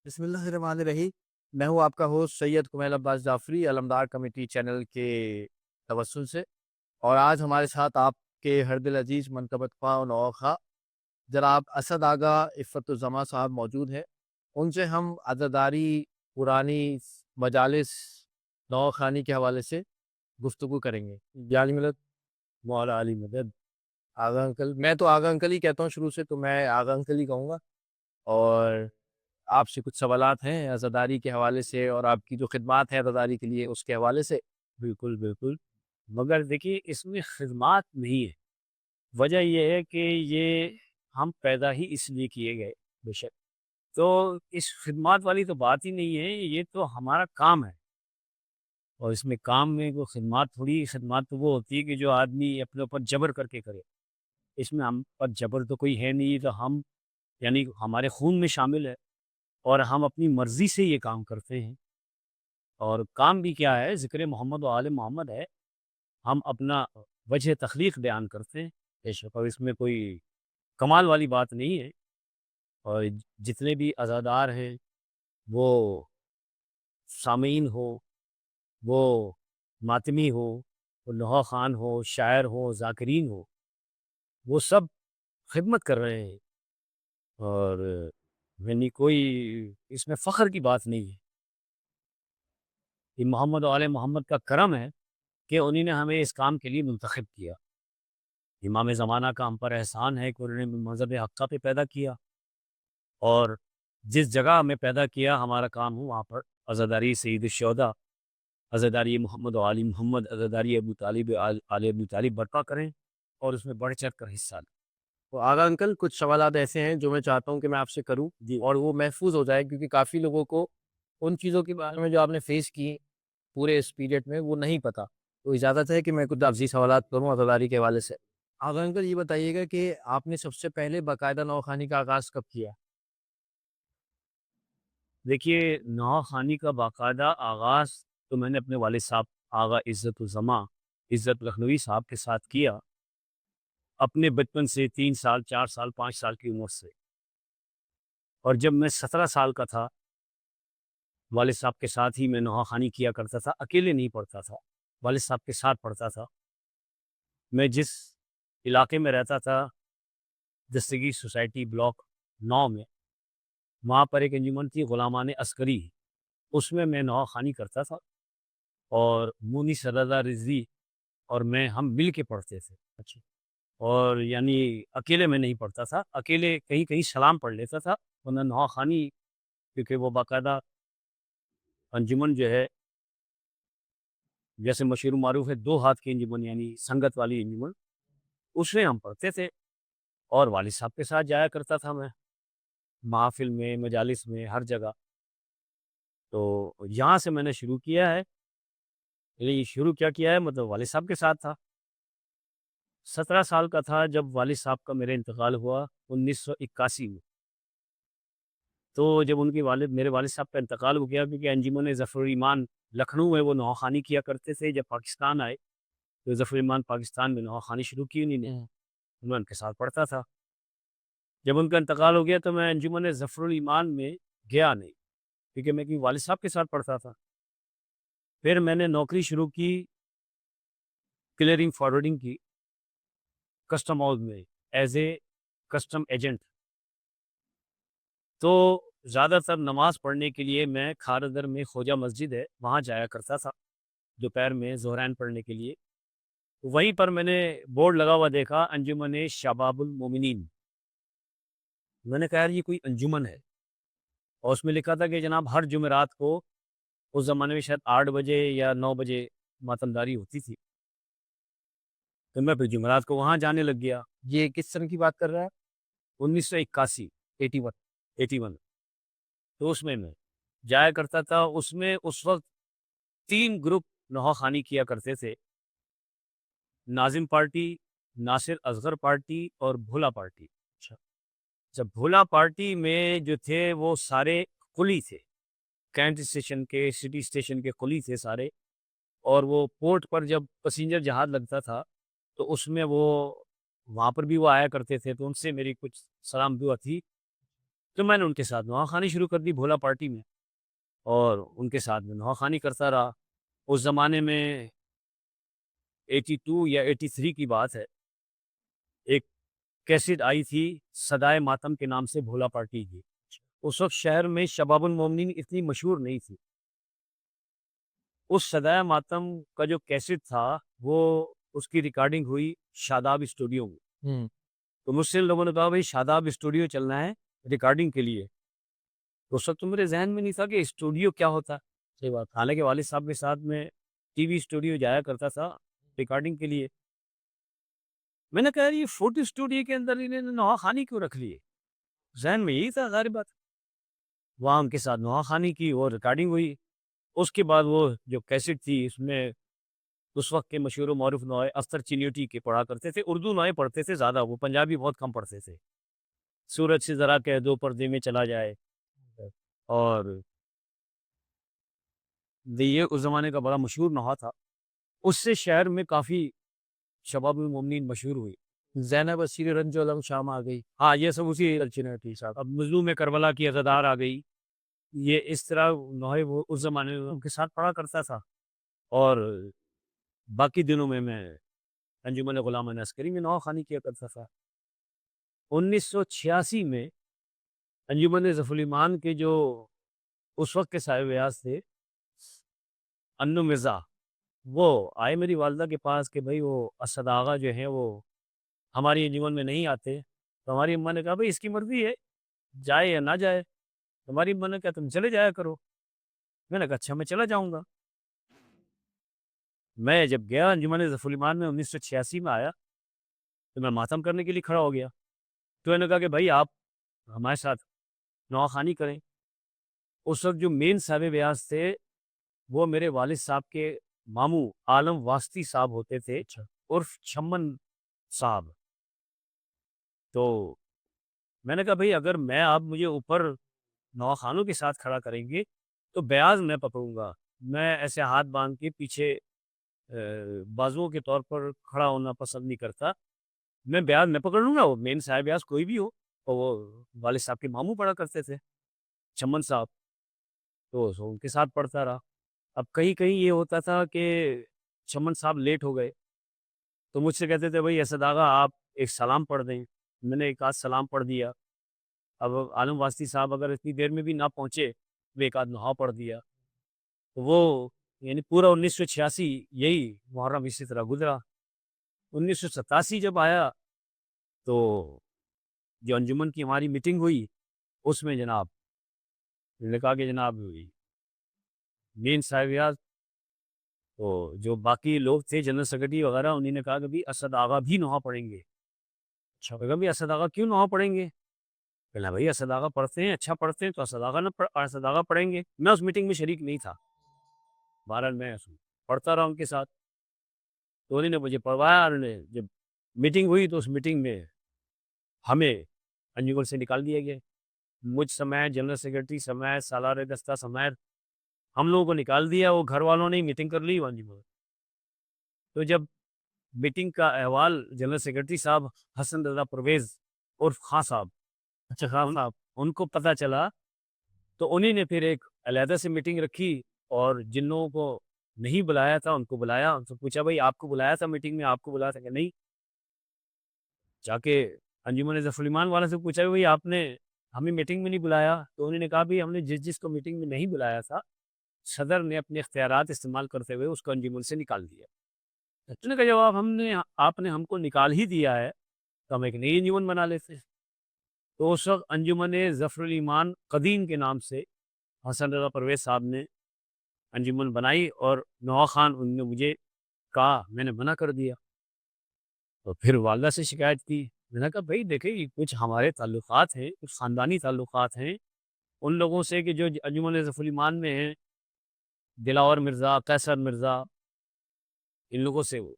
بسم اللہ الرحمن الرحیم۔ میں ہوں آپ کا ہوسٹ سید کمیل عباس جعفری علمدار کمیٹی چینل کے توسل سے، اور آج ہمارے ساتھ آپ کے ہر دل عزیز منقبت خواہ و نوخواہ خواہ جناب اسد آغا عفت الزماں صاحب موجود ہیں۔ ان سے ہم عزاداری پرانی مجالس نو خانی کے حوالے سے گفتگو کریں گے۔ جانی ملت مولا علی مدد آغا انکل، میں تو آغا انکل ہی کہتا ہوں شروع سے، تو میں آغا انکل ہی کہوں گا، اور آپ سے کچھ سوالات ہیں عزاداری کے حوالے سے اور آپ کی جو خدمات ہیں عزاداری کے لیے اس کے حوالے سے۔ بالکل بالکل، مگر دیکھیے اس میں خدمات نہیں ہے۔ وجہ یہ ہے کہ یہ ہم پیدا ہی اس لیے کیے گئے، بے شک، تو اس خدمات والی تو بات ہی نہیں ہے، یہ تو ہمارا کام ہے۔ اور اس میں کام میں کوئی خدمات تھوڑی، خدمات تو وہ ہوتی ہے کہ جو آدمی اپنے اوپر جبر کر کے کرے۔ اس میں ہم پر جبر تو کوئی ہے نہیں، تو ہم یعنی ہمارے خون میں شامل ہے، اور ہم اپنی مرضی سے یہ کام کرتے ہیں۔ اور کام بھی کیا ہے؟ ذکر محمد و آل محمد ہے۔ ہم اپنا وجہ تخلیق بیان کرتے ہیں، بے شک، اور اس میں کوئی کمال والی بات نہیں ہے۔ اور جتنے بھی عزادار ہیں، وہ سامعین ہو، وہ ماتمی ہو، وہ نوحہ خوان ہو، شاعر ہو، ذاکرین ہو، وہ سب خدمت کر رہے ہیں، اور یعنی کوئی اس میں فخر کی بات نہیں ہے۔ یہ محمد و آل محمد کا کرم ہے کہ انہی نے ہمیں اس کام کے لیے منتخب کیا۔ امام زمانہ کا ہم پر احسان ہے کہ انہوں نے مذہب حقہ پہ پیدا کیا، اور جس جگہ ہمیں پیدا کیا ہمارا کام ہو وہاں پر عزاداری سید الشہداء، عزاداری محمد و علی محمد، عزاداری ابو طالب آل ابو طالب برپا کریں، اور اس میں بڑھ چڑھ کر حصہ لیں۔ تو آغا انکل کچھ سوالات ایسے ہیں جو میں چاہتا ہوں کہ میں آپ سے کروں جی اور وہ محفوظ ہو جائے، کیونکہ کافی لوگوں کو ان چیزوں کے بارے میں جو آپ نے فیس کی پورے اس پیریڈ میں وہ نہیں پتہ، تو اجازت ہے کہ میں کچھ لفظی سوالات کروں عزاداری کے حوالے سے۔ آغا انکل یہ بتائیے گا کہ آپ نے سب سے پہلے باقاعدہ نوخانی کا آغاز کب کیا؟ دیکھیے، نوحہ خوانی کا باقاعدہ آغاز تو میں نے اپنے والد صاحب آغا عزت الزماں عزت لکھنوی صاحب کے ساتھ کیا، اپنے بچپن سے 3 سال 4 سال 5 سال کی عمر سے۔ اور جب میں 17 سال کا تھا، والد صاحب کے ساتھ ہی میں نوحہ خوانی کیا کرتا تھا، اکیلے نہیں پڑھتا تھا، والد صاحب کے ساتھ پڑھتا تھا۔ میں جس علاقے میں رہتا تھا، دستگیر سوسائٹی بلاک 9 میں، وہاں پر ایک انجمن تھی غلامان عسکری، اس میں نوحہ خوانی کرتا تھا، اور مونی سردار رضوی اور میں ہم مل کے پڑھتے تھے۔ اچھا، اور یعنی اکیلے میں نہیں پڑھتا تھا، اکیلے کہیں کہیں سلام پڑھ لیتا تھا، ورنہ نوحہ خوانی، کیونکہ وہ باقاعدہ انجمن جو ہے، جیسے مشہور و معروف ہے 2 ہاتھ کی انجمن، یعنی سنگت والی انجمن، اس میں ہم پڑھتے تھے، اور والد صاحب کے ساتھ جایا کرتا تھا میں، محافل میں، مجالس میں، ہر جگہ۔ تو یہاں سے میں نے شروع کیا ہے، یعنی شروع کیا ہے مطلب والد صاحب کے ساتھ تھا۔ 17 سال کا تھا جب والد صاحب کا میرے انتقال ہوا 1981 میں۔ تو جب ان کی میرے والد صاحب کا انتقال ہو گیا، کیونکہ انجمن ظفر الایمان لکھنؤ میں وہ نوحہ خوانی کیا کرتے تھے، جب پاکستان آئے تو ظفر الایمان پاکستان میں نوحہ خوانی شروع کی انہی نے، میں ان کے ساتھ پڑھتا تھا۔ جب ان کا انتقال ہو گیا تو میں انجمن ظفر الایمان میں گیا نہیں، کیونکہ میں والد صاحب کے ساتھ پڑھتا تھا۔ پھر میں نے نوکری شروع کی کلیئرنگ فارورڈنگ کی، کسٹم ہاؤس میں، ایز اے کسٹم ایجنٹ۔ تو زیادہ تر نماز پڑھنے کے لیے میں کھارادر میں خواجہ مسجد ہے وہاں جایا کرتا تھا، دوپہر میں ظہرین پڑھنے کے لیے۔ وہیں پر میں نے بورڈ لگا ہوا دیکھا، انجمن شباب المومنین۔ میں نے کہا یار یہ کوئی انجمن ہے، اور اس میں لکھا تھا کہ جناب ہر جمعرات کو، اس زمانے میں شاید 8 بجے یا 9 بجے ماتمداری ہوتی تھی، تو میں پھر جمعرات کو وہاں جانے لگ گیا۔ یہ کس سن کی بات کر رہا ہے؟ 1981، 81؟ 81، تو اس میں جایا کرتا تھا۔ اس میں اس وقت 3 گروپ نوحہ خوانی کیا کرتے تھے، ناظم پارٹی، ناصر اصغر پارٹی اور بھولا پارٹی۔ اچھا، جب بھولا پارٹی میں جو تھے وہ سارے قلی تھے، کینٹ اسٹیشن کے، سٹی اسٹیشن کے قلی تھے سارے، اور وہ پورٹ پر جب پسنجر جہاز لگتا تھا تو اس میں وہ وہاں پر بھی وہ آیا کرتے تھے، تو ان سے میری کچھ سلام دعا تھی۔ تو میں نے ان کے ساتھ نواخوانی شروع کر دی بھولا پارٹی میں، اور ان کے ساتھ میں نواخوانی کرتا رہا۔ اس زمانے میں 82 یا 83 کی بات ہے، ایک کیسٹ آئی تھی صدائے ماتم کے نام سے بھولا پارٹی کی۔ اس وقت شہر میں شباب المومنین اتنی مشہور نہیں تھی۔ اس صدائے ماتم کا جو کیسٹ تھا وہ اس کی ریکارڈنگ ہوئی شاداب اسٹوڈیو میں۔ تو مجھ سے لوگوں نے کہا بھائی شاداب اسٹوڈیو چلنا ہے ریکارڈنگ کے لیے۔ تو اس وقت تو میرے ذہن میں نہیں تھا کہ اسٹوڈیو کیا ہوتا۔ صحیح بات، حالانکہ والد صاحب کے ساتھ میں ٹی وی اسٹوڈیو جایا کرتا تھا ریکارڈنگ کے لیے۔ میں نے کہا یہ فوٹو اسٹوڈیو کے اندر انہیں نواخوانی کیوں رکھ لیے؟ ذہن میں یہی تھا، ظاہر بات۔ وہاں ان کے ساتھ نواخوانی کی، وہ ریکارڈنگ ہوئی۔ اس کے بعد وہ جو کیسٹ تھی اس میں اس وقت کے مشہور و معروف نوائے اختر چنیوٹی کے پڑھا کرتے تھے، اردو نوائے پڑھتے تھے زیادہ، وہ پنجابی بہت کم پڑھتے تھے۔ سورج سے ذرا کہہ دو پردے میں چلا جائے، اور یہ اس زمانے کا بڑا مشہور نوحہ تھا۔ اس سے شہر میں کافی شباب المومنین مشہور ہوئی۔ زینب اسیر رنج و علم شام آ گئی، ہاں یہ سب اسی چنیوٹی صاحب۔ اب مظلوم کربلا کی عزادار آ گئی، یہ اس طرح نوحے وہ اس زمانے میں ان کے ساتھ پڑھا کرتا تھا۔ اور باقی دنوں میں انجمن غلامان عسکری میں نواخوانی کیا کرتا تھا۔ 1986 میں انجمن ظفر الایمان کے جو اس وقت کے صاحب ایاز تھے انو مرزا، وہ آئے میری والدہ کے پاس کہ بھائی وہ اسد آغا جو ہیں وہ ہماری انجمن میں نہیں آتے۔ تو ہماری اماں نے کہا بھائی اس کی مرضی ہے، جائے یا نہ جائے۔ ہماری اماں نے کہا تم چلے جایا کرو۔ میں نے کہا اچھا میں چلا جاؤں گا۔ میں جب گیا انجمن ظفر الایمان میں 1986 میں آیا تو میں ماتم کرنے کے لیے کھڑا ہو گیا۔ تو میں نے کہا کہ بھائی آپ ہمارے ساتھ نواخوانی کریں۔ اس وقت جو مین صاحب بیاض تھے وہ میرے والد صاحب کے ماموں عالم واسطی صاحب ہوتے تھے، عرف چھمن صاحب۔ تو میں نے کہا بھائی اگر آپ مجھے اوپر نواخوانوں کے ساتھ کھڑا کریں گے تو بیاض میں پکڑوں گا، میں ایسے ہاتھ باندھ کے پیچھے بازوؤں کے طور پر کھڑا ہونا پسند نہیں کرتا۔ میں بیاض میں پکڑ لوں گا، وہ مین صاحب بیاض کوئی بھی ہو، اور وہ والد صاحب کے ماموں پڑھا کرتے تھے چمن صاحب، تو ان کے ساتھ پڑھتا رہا۔ اب کہیں یہ ہوتا تھا کہ چمن صاحب لیٹ ہو گئے تو مجھ سے کہتے تھے بھائی اسد آغا آپ ایک سلام پڑھ دیں۔ میں نے ایک آدھ سلام پڑھ دیا۔ اب عالم واسطی صاحب اگر اتنی دیر میں بھی نہ پہنچے تو ایک آدھ نہا پڑھ دیا۔ تو وہ یعنی پورا 1986 یہی محرم اسی طرح گزرا۔ 1987 جب آیا تو جو انجمن کی ہماری میٹنگ ہوئی اس میں جناب نے کہا کہ جناب مین صاحب ریاض تو جو باقی لوگ تھے جنرل سیکرٹری وغیرہ، انہیں نے کہا کہ بھی اسد آغا بھی نوحہ پڑھیں گے۔ اچھا کہا بھی اسد آغا کیوں نوحہ پڑھیں گے؟ کہنا بھائی اسد آغا پڑھتے ہیں، اچھا پڑھتے ہیں تو اسد آغا پڑھیں گے۔ میں اس میٹنگ میں شریک نہیں تھا، بہرحال میں پڑھتا رہا ان کے ساتھ۔ تو انہوں نے مجھے پڑھوایا، انہوں نے جب میٹنگ ہوئی تو اس میٹنگ میں ہمیں انجمن سے نکال دیا گیا، مجھ سمیت جنرل سیکرٹری سمیت سالار دستہ سمیت ہم لوگوں کو نکال دیا۔ وہ گھر والوں نے میٹنگ کر لی انجمن۔ تو جب میٹنگ کا احوال جنرل سیکرٹری صاحب حسن رضا پرویز عرف خان صاحب، اچھا خان صاحب، ان کو پتہ چلا تو انہیں نے پھر ایک علیحدہ سے میٹنگ رکھی، اور جن لوگوں کو نہیں بلایا تھا ان کو بلایا، ان سے پوچھا بھائی آپ کو بلایا تھا میٹنگ میں؟ آپ کو بلایا تھا کہ نہیں؟ جا کے انجمن ظفر الایمان والے سے پوچھا بھائی آپ نے ہمیں میٹنگ میں نہیں بلایا؟ تو انہوں نے کہا بھائی ہم نے جس کو میٹنگ میں نہیں بلایا تھا صدر نے اپنے اختیارات استعمال کرتے ہوئے اس کو انجمن سے نکال دیا۔ تو نے کہا جب آپ نے ہم کو نکال ہی دیا ہے تو ہم ایک نئی انجمن بنا لیتے ہیں۔ تو اس وقت انجمن ظفر الایمان قدیم کے نام سے حسن رضا پرویز صاحب نے انجمن بنائی، اور نوا خان ان نے مجھے کہا، میں نے منع کر دیا۔ تو پھر والدہ سے شکایت کی۔ میں نے کہا بھائی دیکھیں یہ کچھ ہمارے تعلقات ہیں، کچھ خاندانی تعلقات ہیں ان لوگوں سے کہ جو انجمن ظفر الایمان میں ہیں، دلاور مرزا، قیصر مرزا، ان لوگوں سے میں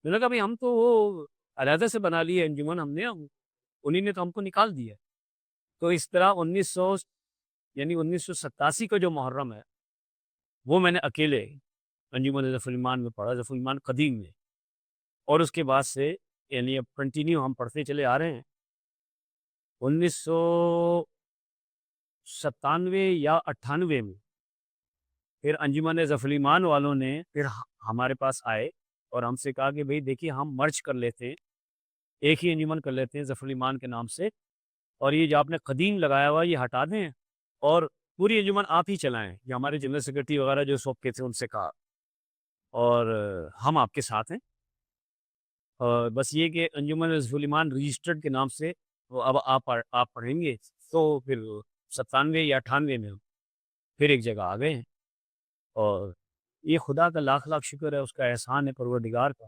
نے کہا بھائی ہم تو وہ علیحدہ سے بنا لیے انجمن، انہی نے تو ہم کو نکال دیا۔ تو اس طرح 1987 کا جو محرم ہے وہ میں نے اکیلے انجمن ظفر الایمان میں پڑھا، ظفر الایمان قدیم میں، اور اس کے بعد سے یعنی اب کنٹینیو ہم پڑھتے چلے آ رہے ہیں۔ 97 یا 98 میں پھر انجمن ظفر ایمان والوں نے پھر ہمارے پاس آئے اور ہم سے کہا کہ بھئی دیکھیے ہم مرج کر لیتے ہیں، ایک ہی انجمن کر لیتے ہیں ظفر ایمان کے نام سے، اور یہ جو آپ نے قدیم لگایا ہوا یہ ہٹا دیں اور پوری انجمن آپ ہی چلائیں۔ یہ ہمارے جنرل سیکرٹری وغیرہ جو اس وقت کے تھے ان سے کہا، اور ہم آپ کے ساتھ ہیں، اور بس یہ کہ انجمن ظفر ایمان رجسٹرڈ کے نام سے وہ اب آپ پڑھیں گے۔ تو پھر 97 یا 98 میں ہم پھر ایک جگہ آ گئے ہیں، اور یہ خدا کا لاکھ لاکھ شکر ہے، اس کا احسان ہے پروردگار کا،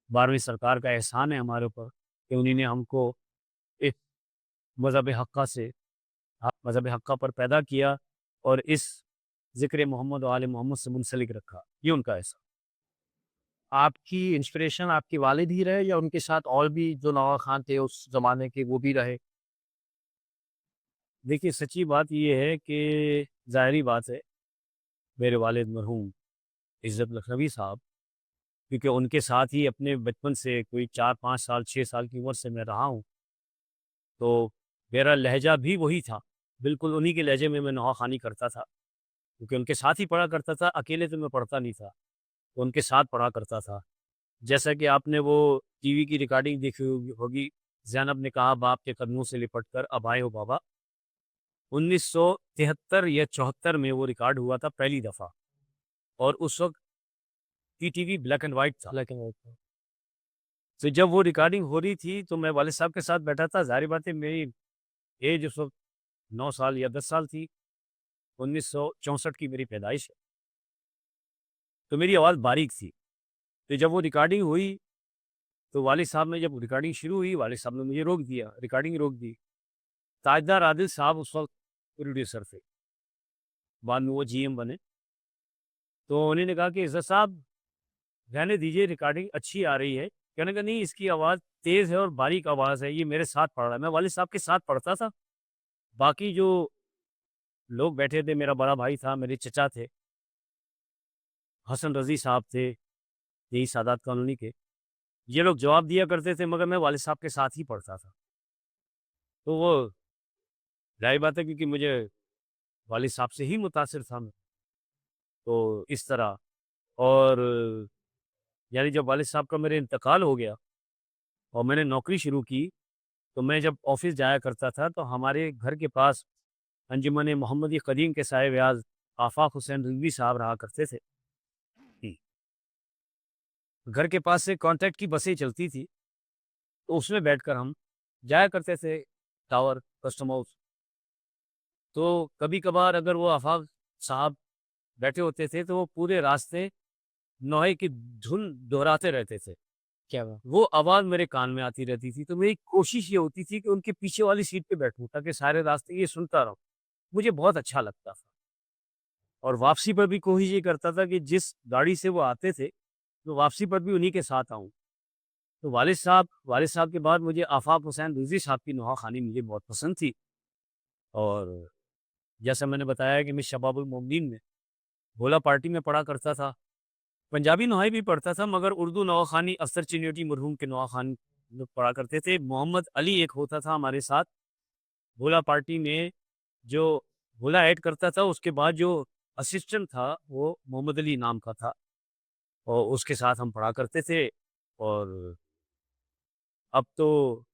12ویں سرکار کا احسان ہے ہمارے اوپر کہ انہی نے ہم کو اس مذہب حقہ سے مذہب حقہ پر پیدا کیا اور اس ذکر محمد و آل محمد سے منسلک رکھا۔ یہ ان کا احسان۔ آپ کی انسپریشن آپ کے والد ہی رہے یا ان کے ساتھ اور بھی جو نواب خان تھے اس زمانے کے وہ بھی رہے؟ دیکھیے سچی بات یہ ہے کہ ظاہری بات ہے، میرے والد مرحوم عزت لکھنوی صاحب، کیونکہ ان کے ساتھ ہی اپنے بچپن سے کوئی 4-5 سال 6 سال کی عمر سے میں رہا ہوں، تو میرا لہجہ بھی وہی تھا، بالکل انہی کے لہجے میں نواخوانی کرتا تھا، کیونکہ ان کے ساتھ ہی پڑھا کرتا تھا، اکیلے تو میں پڑھتا نہیں تھا، تو ان کے ساتھ پڑھا کرتا تھا۔ جیسا کہ آپ نے وہ ٹی وی کی ریکارڈنگ دیکھی ہوگی، زینب نے کہا باپ کے قدموں سے لپٹ کر اب آئے ہو بابا، 1973 یا 74 میں وہ ریکارڈ ہوا تھا پہلی دفعہ، اور اس وقت T T V black and white تھا۔ تو جب وہ ریکارڈنگ ہو رہی تھی تو میں والد صاحب کے ساتھ بیٹھا تھا، ظاہر بات ہے میری ایج اس وقت 9 سال یا 10 سال تھی، 1964 کی میری پیدائش ہے، تو میری آواز باریک تھی۔ تو جب وہ ریکارڈنگ ہوئی تو والد صاحب نے جب ریکارڈنگ شروع ہوئی، والد صاحب نے مجھے روک دیا، ریکارڈنگ روک دی۔ تاجدار عادل صاحب اس وقت پروڈیوسر تھے، بعد میں وہ جی ایم بنے، تو انہوں نے کہا کہ عزت صاحب رہنے دیجئے، ریکارڈنگ اچھی آ رہی ہے۔ کہنے کا نہیں، اس کی آواز تیز ہے اور باریک آواز ہے، یہ میرے ساتھ پڑھ رہا ہے۔ میں والد صاحب کے ساتھ پڑھتا تھا، باقی جو لوگ بیٹھے تھے، میرا بڑا بھائی تھا، میرے چچا تھے، حسن رضی صاحب تھے، یہی سادات کالونی کے، یہ لوگ جواب دیا کرتے تھے، مگر میں والد صاحب کے ساتھ ہی پڑھتا تھا۔ تو وہ ظاہر بات ہے کیونکہ مجھے والد صاحب سے ہی متاثر تھا میں، تو اس طرح، اور یعنی جب والد صاحب کا میرے انتقال ہو گیا اور میں نے نوکری شروع کی، تو میں جب آفس جایا کرتا تھا تو ہمارے گھر کے پاس انجمن محمدی قدیم کے صاحب اعاز آفاق حسین رضوی صاحب رہا کرتے تھے۔ گھر کے پاس سے کانٹیکٹ کی بسیں چلتی تھی، تو اس میں بیٹھ کر ہم جایا کرتے تھے ٹاور کسٹم ہاؤس۔ تو کبھی کبھار اگر وہ آفاق صاحب بیٹھے ہوتے تھے تو وہ پورے راستے نوحے کی دھن دہراتے رہتے تھے، کیا بات؟ وہ آواز میرے کان میں آتی رہتی تھی، تو میری کوشش یہ ہوتی تھی کہ ان کے پیچھے والی سیٹ پہ بیٹھوں تاکہ سارے راستے یہ سنتا رہوں، مجھے بہت اچھا لگتا تھا، اور واپسی پر بھی کوشش یہ کرتا تھا کہ جس گاڑی سے وہ آتے تھے تو واپسی پر بھی انہی کے ساتھ آؤں۔ تو والد صاحب کے بعد مجھے آفاق حسین رضوی صاحب کی نواخوانی مجھے بہت پسند تھی، اور جیسا میں نے بتایا کہ میں شباب المومنین میں بھولا پارٹی میں پڑھا کرتا تھا، پنجابی نوحے بھی پڑھتا تھا، مگر اردو نواخوانی افسر چنیوٹی مرحوم کے نواخوان لوگ پڑھا کرتے تھے۔ محمد علی ایک ہوتا تھا ہمارے ساتھ بھولا پارٹی میں، جو بھولا ایڈ کرتا تھا، اس کے بعد جو اسسٹنٹ تھا وہ محمد علی نام کا تھا، اور اس کے ساتھ ہم پڑھا کرتے تھے۔ اور اب تو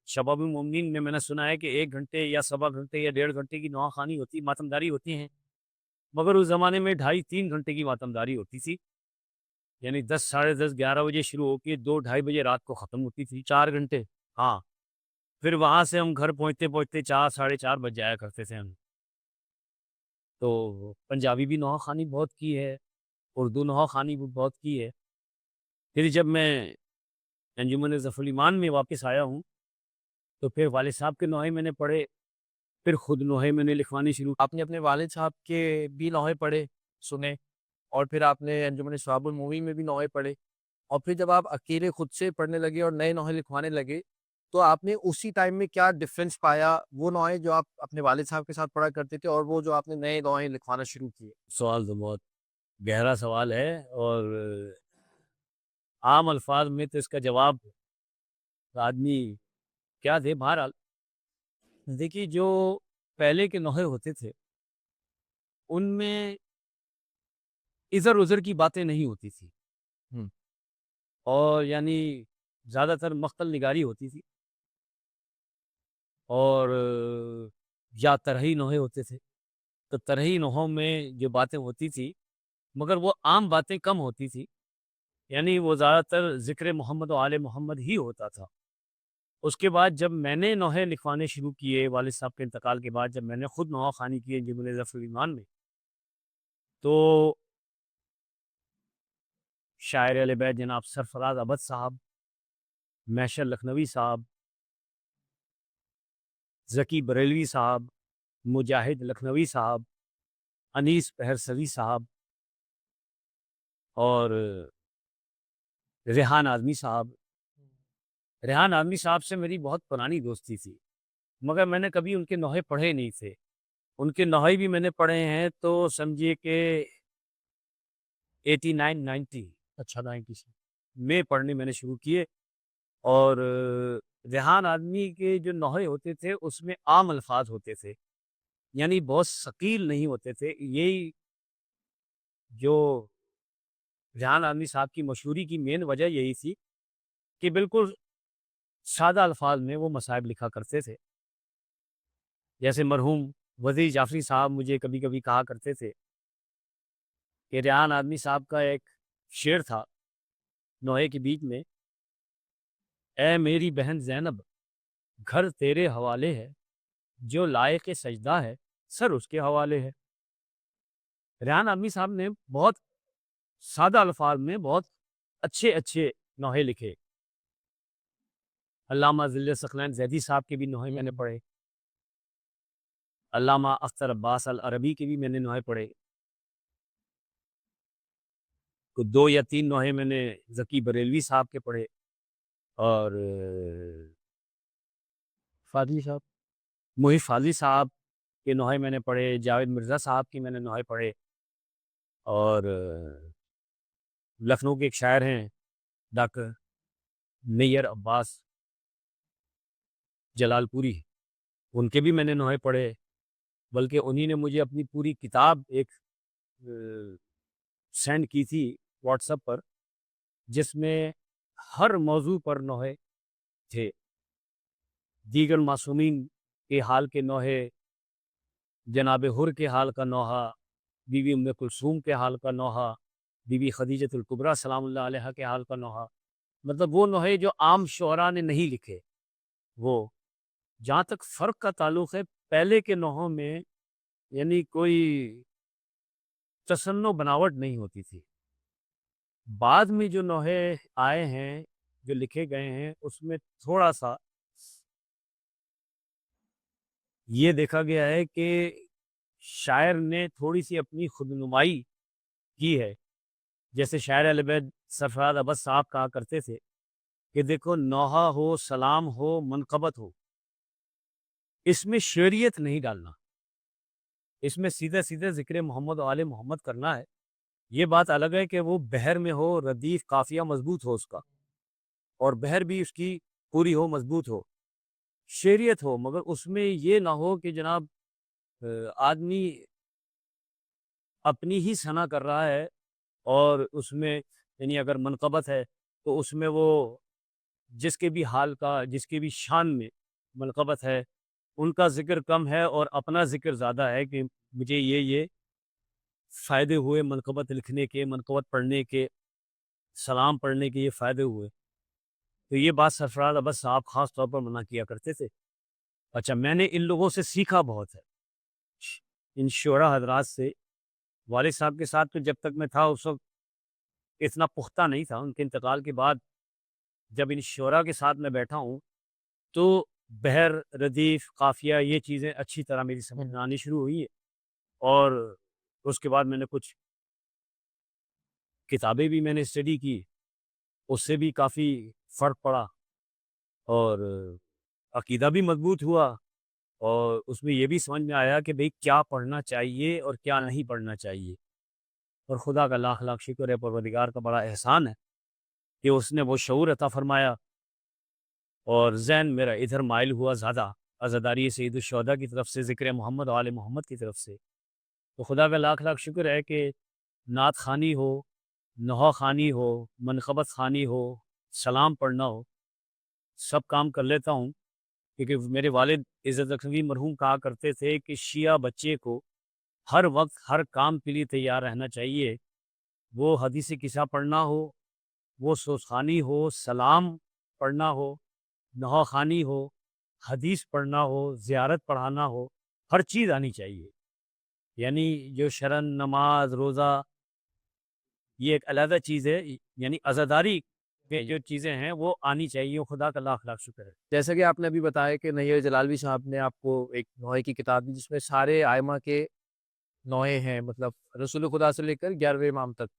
شباب المومنین میں نے سنا ہے کہ 1 گھنٹے یا 1.25 گھنٹے یا 1.5 گھنٹے کی نواخوانی ہوتی، ماتمداری ہوتی ہیں، مگر اس زمانے میں 2.5-3 گھنٹے کی ماتمداری ہوتی تھی، یعنی 10 ساڑھے 10 11 بجے شروع ہو کے 2-2:30 بجے رات کو ختم ہوتی تھی۔ 4 گھنٹے؟ ہاں، پھر وہاں سے ہم گھر پہنچتے پہنچتے 4 ساڑھے 4 بج جایا کرتے تھے ہم۔ تو پنجابی بھی نواخوانی بہت کی ہے، اردو نواخوانی بھی بہت کی ہے۔ پھر جب میں انجمن ظفر ایمان میں واپس آیا ہوں تو پھر والد صاحب کے نوحے میں نے پڑھے، پھر خود نوحے میں نے لکھوانی شروع۔ آپ نے اپنے والد صاحب کے بھی نوحے پڑھے، سنے، اور پھر آپ نے انجمن شباب المومنین میں بھی نوحے پڑھے، اور پھر جب آپ اکیلے خود سے پڑھنے لگے اور نئے نوحے لکھوانے لگے تو آپ نے اسی ٹائم میں کیا ڈفرینس پایا، وہ نوحے جو آپ اپنے والد صاحب کے ساتھ پڑھا کرتے تھے اور وہ جو آپ نے نئے نوحے لکھوانا شروع کیے؟ سوال تو بہت گہرا سوال ہے، اور عام الفاظ میں تو اس کا جواب آدمی کیا دے۔ بہرحال دیکھیے، جو پہلے کے نوحے ہوتے تھے ان میں ادھر ادھر کی باتیں نہیں ہوتی تھی ہوں، اور یعنی زیادہ تر مقتل نگاری ہوتی تھی اور یا طرحی نوحے ہوتے تھے. تو طرحی نوحوں میں جو باتیں ہوتی تھی مگر وہ عام باتیں کم ہوتی تھی، یعنی وہ زیادہ تر ذکر محمد و آل محمد ہی ہوتا تھا. اس کے بعد جب میں نے نوحے لکھوانے شروع کیے والد صاحب کے انتقال کے بعد، جب میں نے خود نوحہ خوانی کی انجمن ظفر الایمان میں، تو شاعر اہل بیت جناب سرفراز ابد صاحب، محشر لکھنوی صاحب، ذکی بریلوی صاحب، مجاہد لکھنوی صاحب، انیس پہرسوی صاحب اور ریحان اعظمی صاحب. ریحان اعظمی صاحب سے میری بہت پرانی دوستی تھی مگر میں نے کبھی ان کے نوحے پڑھے نہیں تھے. ان کے نوحے بھی میں نے پڑھے ہیں تو سمجھیے کہ 89-90 اچھا 90 سے میں پڑھنے میں نے شروع کیے. اور ریحان آدمی کے جو نوحے ہوتے تھے اس میں عام الفاظ ہوتے تھے، یعنی بہت ثقیل نہیں ہوتے تھے. یہی جو ریحان آدمی صاحب کی مشہوری کی مین وجہ یہی تھی کہ بالکل سادہ الفاظ میں وہ مصائب لکھا کرتے تھے. جیسے مرحوم وزیر جعفری صاحب مجھے کبھی کبھی کہا کرتے تھے کہ ریحان آدمی صاحب کا ایک شعر تھا نوحے کے بیچ میں، اے میری بہن زینب گھر تیرے حوالے ہے، جو لائق سجدہ ہے سر اس کے حوالے ہے. ریحان آدمی صاحب نے بہت سادہ الفاظ میں بہت اچھے اچھے نوحے لکھے. علامہ ذل ثقلین زیدی صاحب کے بھی نوحے میں نے پڑھے، علامہ اختر عباس العربی کے بھی میں نے نوحے پڑھے. 2 یا 3 نوحے میں نے ذکی بریلوی صاحب کے پڑھے اور فاضلی صاحب محیط فاضلی صاحب کے نوحے میں نے پڑھے. جاوید مرزا صاحب کی میں نے نوحے پڑھے اور لکھنؤ کے ایک شاعر ہیں ڈاکٹر نیر عباس جلال پوری، ان کے بھی میں نے نوحے پڑھے. بلکہ انہی نے مجھے اپنی پوری کتاب ایک سینڈ کی تھی واٹس ایپ پر، جس میں ہر موضوع پر نوحے تھے. دیگر معصومین کے حال کے نوحے، جناب حر کے حال کا نوحہ، بی بی ام کلثوم کے حال کا نوحہ، بی بی خدیجۃ الکبریٰ سلام اللہ علیہا کے حال کا نوحہ. مطلب وہ نوحے جو عام شعراء نے نہیں لکھے. وہ جہاں تک فرق کا تعلق ہے، پہلے کے نوحوں میں یعنی کوئی تصنع بناوٹ نہیں ہوتی تھی. بعد میں جو نوحے آئے ہیں جو لکھے گئے ہیں اس میں تھوڑا سا یہ دیکھا گیا ہے کہ شاعر نے تھوڑی سی اپنی خود نمائی کی ہے. جیسے شاعر اہل بیت سرفراز ابد صاحب کہا کرتے تھے کہ دیکھو نوحہ ہو، سلام ہو، منقبت ہو، اس میں شعریت نہیں ڈالنا، اس میں سیدھے سیدھے ذکر محمد و آل محمد کرنا ہے. یہ بات الگ ہے کہ وہ بحر میں ہو، ردیف قافیہ مضبوط ہو اس کا، اور بحر بھی اس کی پوری ہو، مضبوط ہو، شعریت ہو، مگر اس میں یہ نہ ہو کہ جناب آدمی اپنی ہی ثنا کر رہا ہے اور اس میں یعنی اگر منقبت ہے تو اس میں وہ جس کے بھی حال کا، جس کے بھی شان میں منقبت ہے ان کا ذکر کم ہے اور اپنا ذکر زیادہ ہے کہ مجھے یہ فائدے ہوئے منقبت لکھنے کے، منقبت پڑھنے کے، سلام پڑھنے کے، یہ فائدے ہوئے. تو یہ بات سرفراز ابد صاحب خاص طور پر منع کیا کرتے تھے. اچھا، میں نے ان لوگوں سے سیکھا بہت ہے، ان شعراء حضرات سے. والد صاحب کے ساتھ تو جب تک میں تھا اس وقت اتنا پختہ نہیں تھا. ان کے انتقال کے بعد جب ان شعراء کے ساتھ میں بیٹھا ہوں تو بحر، ردیف، قافیہ، یہ چیزیں اچھی طرح میری سمجھ میں آنی شروع ہوئی ہے. اور اس کے بعد میں نے کچھ کتابیں بھی میں نے اسٹڈی کی، اس سے بھی کافی فرق پڑا اور عقیدہ بھی مضبوط ہوا. اور اس میں یہ بھی سمجھ میں آیا کہ بھئی کیا پڑھنا چاہیے اور کیا نہیں پڑھنا چاہیے. اور خدا کا لاکھ لاکھ شکر ہے، پروردگار کا بڑا احسان ہے کہ اس نے وہ شعور عطا فرمایا اور ذہن میرا ادھر مائل ہوا زیادہ عزاداری سید الشہداء کی طرف سے، ذکر محمد و آل محمد کی طرف سے، تو خدا کا لاکھ لاکھ شکر ہے کہ نعت خوانی ہو، نوحہ خوانی ہو، منقبت خوانی ہو، سلام پڑھنا ہو، سب کام کر لیتا ہوں، کیونکہ میرے والد عزت رکھنوی مرحوم کہا کرتے تھے کہ شیعہ بچے کو ہر وقت ہر کام کے لیے تیار رہنا چاہیے، وہ حدیث قصہ پڑھنا ہو، وہ سوزخانی ہو، سلام پڑھنا ہو، نوحہ خوانی ہو، حدیث پڑھنا ہو، زیارت پڑھانا ہو، ہر چیز آنی چاہیے۔ یعنی جو شرن، نماز، روزہ، یہ ایک علیحدہ چیز ہے، یعنی عزاداری کے جو چیزیں ہیں وہ آنی چاہیے، خدا کا لاکھ لاکھ شکر ہے۔ جیسا کہ آپ نے ابھی بتایا کہ نیر جلالوی صاحب نے آپ کو ایک نوحے کی کتاب دی جس میں سارے آئمہ کے نوحے ہیں، مطلب رسول خدا سے لے کر 11ویں امام تک۔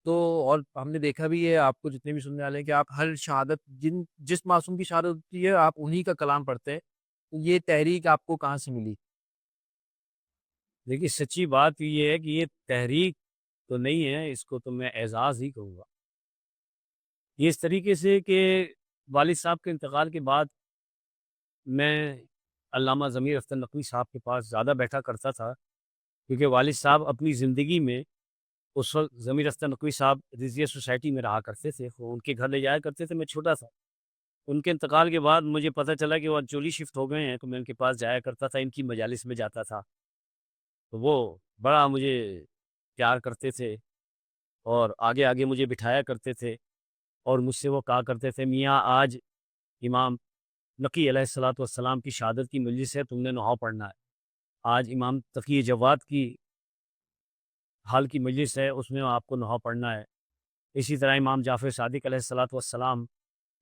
تو اور ہم نے دیکھا بھی ہے، آپ کو جتنے بھی سننے والے ہیں، کہ آپ ہر شہادت جس معصوم کی شہادت ہوتی ہے آپ انہی کا کلام پڑھتے ہیں۔ یہ تحریک آپ کو کہاں سے ملی؟ دیکھیے سچی بات یہ ہے کہ یہ تحریک تو نہیں ہے، اس کو تو میں اعزاز ہی کہوں گا۔ یہ اس طریقے سے کہ والد صاحب کے انتقال کے بعد میں علامہ ضمیر اختر نقوی صاحب کے پاس زیادہ بیٹھا کرتا تھا، کیونکہ والد صاحب اپنی زندگی میں اس وقت ضمیر اختر نقوی صاحب رضویہ سوسائٹی میں رہا کرتے تھے، وہ ان کے گھر لے جایا کرتے تھے، میں چھوٹا تھا۔ ان کے انتقال کے بعد مجھے پتہ چلا کہ وہ چولی شفٹ ہو گئے ہیں، تو میں ان کے پاس جایا کرتا تھا، ان کی مجالس میں جاتا تھا، تو وہ بڑا مجھے پیار کرتے تھے اور آگے آگے مجھے بٹھایا کرتے تھے، اور مجھ سے وہ کہا کرتے تھے میاں آج امام نقی علیہ الصلوۃ والسلام کی شہادت کی مجلس ہے، تم نے نوحہ پڑھنا ہے۔ آج امام تقی جواد کی حال کی مجلس ہے، اس میں آپ کو نوحہ پڑھنا ہے۔ اسی طرح امام جعفر صادق علیہ الصلوۃ والسلام،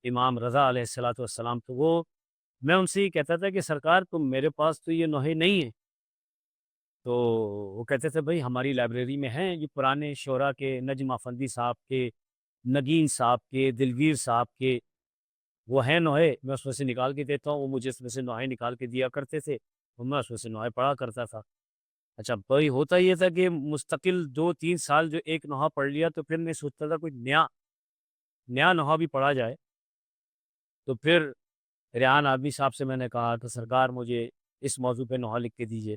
امام رضا علیہ الصلوۃ والسلام، تو وہ میں ان سے یہ کہتا تھا کہ سرکار تم میرے پاس تو یہ نوحے نہیں ہیں، تو وہ کہتے تھے بھائی ہماری لائبریری میں ہیں یہ پرانے شعراء کے، نجم افندی صاحب کے، نگین صاحب کے، دلگیر صاحب کے، وہ ہیں نوحے، میں اس میں سے نکال کے دیتا ہوں۔ وہ مجھے اس میں سے نوحے نکال کے دیا کرتے تھے، اور میں اس میں سے نوحے پڑھا کرتا تھا۔ اچھا بھائی ہوتا یہ تھا کہ مستقل 2-3 سال جو ایک نوحہ پڑھ لیا تو پھر میں سوچتا تھا کوئی نیا نوحہ بھی پڑھا جائے، تو پھر ریحان آدمی صاحب سے میں نے کہا کہ سرکار مجھے اس موضوع پہ نوحہ لکھ کے دیجیے،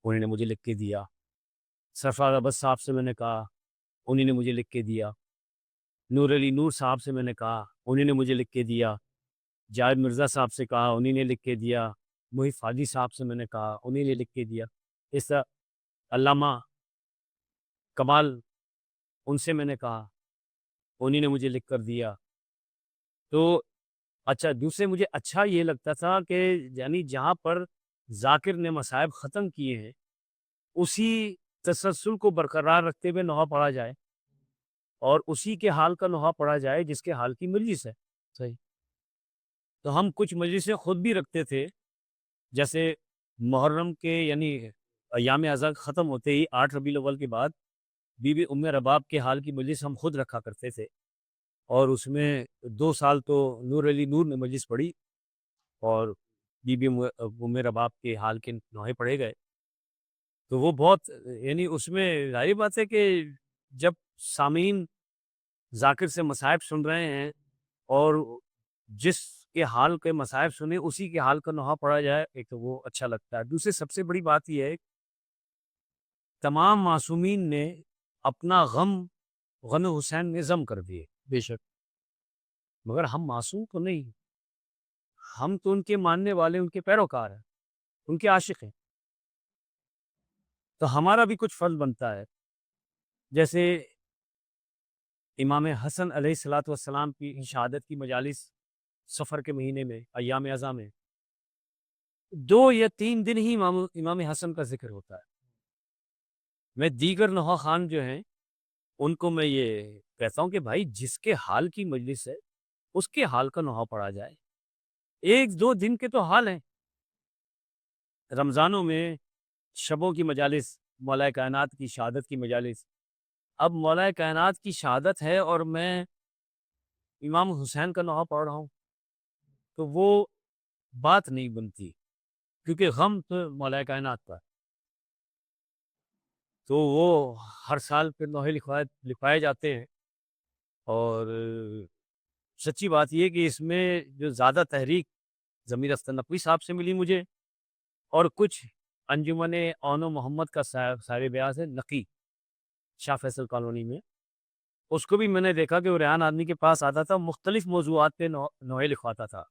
انہوں نے مجھے لکھ کے دیا۔ سرفراز عبد صاحب سے میں نے کہا، انہوں نے مجھے لکھ کے دیا۔ نور علی نور صاحب سے میں نے کہا، انہوں نے مجھے لکھ کے دیا۔ جاوید مرزا صاحب سے کہا، انہوں نے لکھ کے دیا۔ محیط فاضی صاحب سے میں نے کہا، انہوں نے لکھ کے دیا۔ اس طرح علامہ کمال، ان سے میں نے کہا، انہوں نے مجھے لکھ کر دیا۔ تو اچھا دوسرے مجھے اچھا یہ لگتا تھا کہ یعنی جہاں پر ذاکر نے مصائب ختم کیے ہیں اسی تسلسل کو برقرار رکھتے ہوئے نوحہ پڑھا جائے، اور اسی کے حال کا نوحہ پڑھا جائے جس کے حال کی مجلس ہے۔ صحیح۔ تو ہم کچھ مجلسیں خود بھی رکھتے تھے، جیسے محرم کے یعنی ایام ازاں ختم ہوتے ہی 8 ربیع الاول کے بعد بی بی ام رباب کے حال کی مجلس ہم خود رکھا کرتے تھے، اور اس میں 2 سال تو نور علی نور نے مجلس پڑھی، اور بی بی ام رباب کے حال کے نوحے پڑھے گئے۔ تو وہ بہت یعنی اس میں ظاہر بات ہے کہ جب سامعین ذاکر سے مصائب سن رہے ہیں اور جس کے حال کے مصائب سنے اسی کے حال کا نوحہ پڑھا جائے، ایک تو وہ اچھا لگتا ہے۔ دوسری سب سے بڑی بات یہ ہے تمام معصومین نے اپنا غم حسین میں ضم کر دیے، بے شک۔ مگر ہم معصوم تو نہیں، ہم تو ان کے ماننے والے، ان کے پیروکار ہیں، ان کے عاشق ہیں، تو ہمارا بھی کچھ فرض بنتا ہے۔ جیسے امام حسن علیہ الصلوۃ والسلام کی شہادت کی مجالس سفر کے مہینے میں، ایام ازاں میں 2 یا 3 دن ہی امام حسن کا ذکر ہوتا ہے۔ میں دیگر نوحہ خان جو ہیں ان کو میں یہ کہتا ہوں کہ بھائی جس کے حال کی مجلس ہے اس کے حال کا نوحہ پڑھا جائے، 1-2 دن کے تو حال ہیں۔ رمضانوں میں شبوں کی مجالس، مولا کائنات کی شہادت کی مجالس، اب مولا کائنات کی شہادت ہے اور میں امام حسین کا نوحہ پڑھ رہا ہوں، تو وہ بات نہیں بنتی، کیونکہ غم تو مولا کائنات کا، تو وہ ہر سال پھر نوحے لکھوائے جاتے ہیں۔ اور سچی بات یہ کہ اس میں جو زیادہ تحریک ضمیر اختر نقوی صاحب سے ملی مجھے، اور کچھ انجمن اون و محمد کا صاحب بیاض ہے نقی شاہ فیصل کالونی میں، اس کو بھی میں نے دیکھا کہ وہ ریحان آدمی کے پاس آتا تھا، مختلف موضوعات پہ نوحے لکھواتا تھا.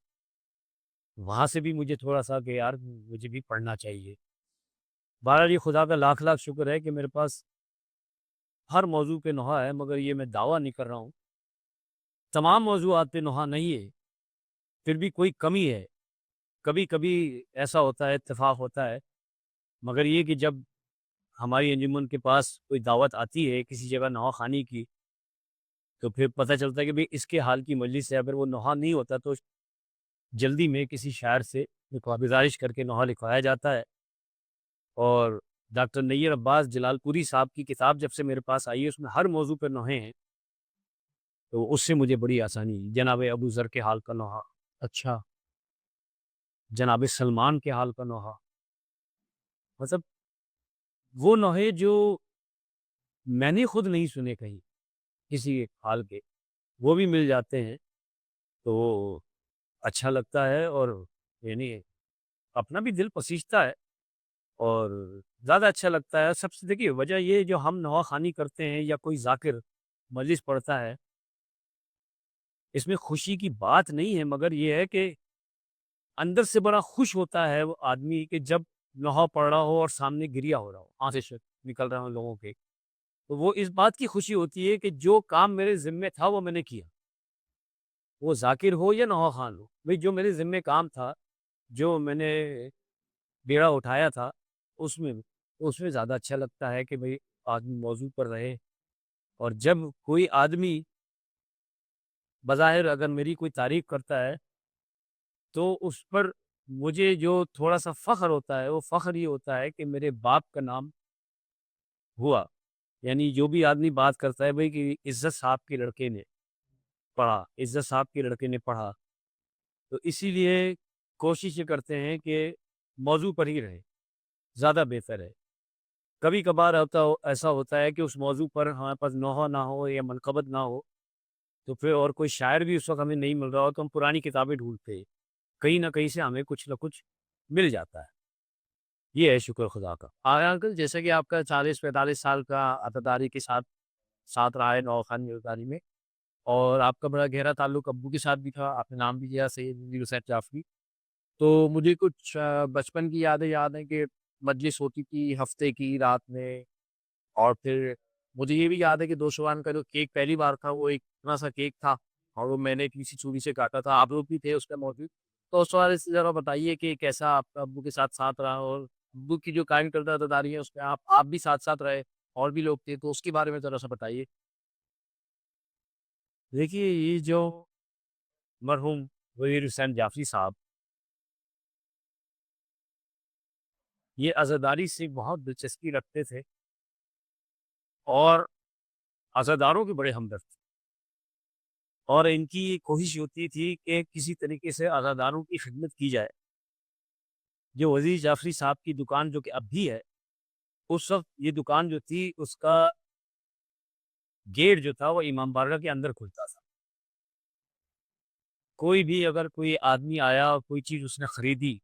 وہاں سے بھی مجھے تھوڑا سا کہ یار مجھے بھی پڑھنا چاہیے. بہرحال یہ خدا کا لاکھ لاکھ شکر ہے کہ میرے پاس ہر موضوع پہ نوحہ ہے، مگر یہ میں دعویٰ نہیں کر رہا ہوں تمام موضوعات پہ نوحہ نہیں ہے، پھر بھی کوئی کمی ہے. کبھی کبھی ایسا ہوتا ہے، اتفاق ہوتا ہے، مگر یہ کہ جب ہماری انجمن کے پاس کوئی دعوت آتی ہے کسی جگہ نوحہ خوانی کی، تو پھر پتہ چلتا ہے کہ بھئی اس کے حال کی مجلس ہے، اگر وہ نوحہ نہیں ہوتا تو جلدی میں کسی شاعر سے گزارش کر کے نوحہ لکھوایا جاتا ہے. اور ڈاکٹر نیر عباس جلال پوری صاحب کی کتاب جب سے میرے پاس آئی ہے، اس میں ہر موضوع پر نوحے ہیں، تو اس سے مجھے بڑی آسانی ہوئی. جناب ابو ذر کے حال کا نوحہ، اچھا. جناب سلمان کے حال کا نوحہ، مطلب وہ نوحے جو میں نے خود نہیں سنے کہیں کسی حال کے، وہ بھی مل جاتے ہیں، تو اچھا لگتا ہے. اور یعنی اپنا بھی دل پسیجتا ہے اور زیادہ اچھا لگتا ہے. سب سے دیکھیے وجہ یہ جو ہم نوحہ خوانی کرتے ہیں یا کوئی ذاکر مجلس پڑھتا ہے، اس میں خوشی کی بات نہیں ہے، مگر یہ ہے کہ اندر سے بڑا خوش ہوتا ہے وہ آدمی کہ جب نوحہ پڑھ رہا ہو اور سامنے گریا ہو رہا ہو، آنکھ سے نکل رہے ہوں لوگوں کے، تو وہ اس بات کی خوشی ہوتی ہے کہ جو کام میرے ذمے تھا وہ میں نے کیا. وہ ذاکر ہو یا نوحہ خوان ہو، بھئی جو میرے ذمے کام تھا، جو میں نے بیڑا اٹھایا تھا، اس میں زیادہ اچھا لگتا ہے کہ بھئی آدمی موضوع پر رہے. اور جب کوئی آدمی بظاہر اگر میری کوئی تعریف کرتا ہے تو اس پر مجھے جو تھوڑا سا فخر ہوتا ہے، وہ فخر یہ ہوتا ہے کہ میرے باپ کا نام ہوا. یعنی جو بھی آدمی بات کرتا ہے بھئی کہ عزت صاحب کے لڑکے نے پڑھا، عزت صاحب کے لڑکے نے پڑھا، تو اسی لیے کوشش یہ کرتے ہیں کہ موضوع پر ہی رہے، زیادہ بہتر ہے. کبھی کبھار ایسا ہوتا ہے کہ اس موضوع پر ہمارے پاس نوحہ نہ ہو یا منقبت نہ ہو، تو پھر اور کوئی شاعر بھی اس وقت ہمیں نہیں مل رہا ہو تو ہم پرانی کتابیں ڈھونڈتے ہیں، کہیں نہ کہیں سے ہمیں کچھ نہ کچھ مل جاتا ہے. یہ ہے شکر خدا کا. انکل جیسے کہ آپ کا 40-45 سال کا عطاداری کے ساتھ رہا ہے نوحہ خوانی عطاداری میں، اور آپ کا بڑا گہرا تعلق ابو کے ساتھ بھی تھا. آپ نے نام بھی لیا سید منیر حسین جعفری. تو مجھے کچھ بچپن کی یادیں یاد ہیں کہ مجلس ہوتی تھی ہفتے کی رات میں، اور پھر مجھے یہ بھی یاد ہے کہ دوشوان کا جو کیک پہلی بار تھا وہ ایک اتنا سا کیک تھا، اور وہ میں نے کسی چوری سے کاٹا تھا. آپ لوگ بھی تھے اس کا موجود. تو اس حوالے سے ذرا بتائیے کہ کیسا آپ کا ابو کے ساتھ رہا، اور ابو کی جو قائم کردہ عطاداری ہے اس میں آپ بھی ساتھ رہے، اور بھی لوگ تھے، تو اس کے بارے میں ذرا سا بتائیے. دیکھیے یہ جو مرحوم منیر حسین جعفری صاحب، یہ عزاداری سے بہت دلچسپی رکھتے تھے اور عزاداروں کے بڑے ہمدرد تھے، اور ان کی کوشش ہوتی تھی کہ کسی طریقے سے عزاداروں کی خدمت کی جائے. جو وزیر جعفری صاحب کی دکان جو کہ اب بھی ہے، اس وقت یہ دکان جو تھی اس کا گیٹ جو تھا وہ امام بارگاہ کے اندر کھلتا تھا. کوئی بھی اگر کوئی آدمی آیا اور کوئی چیز اس نے خریدی،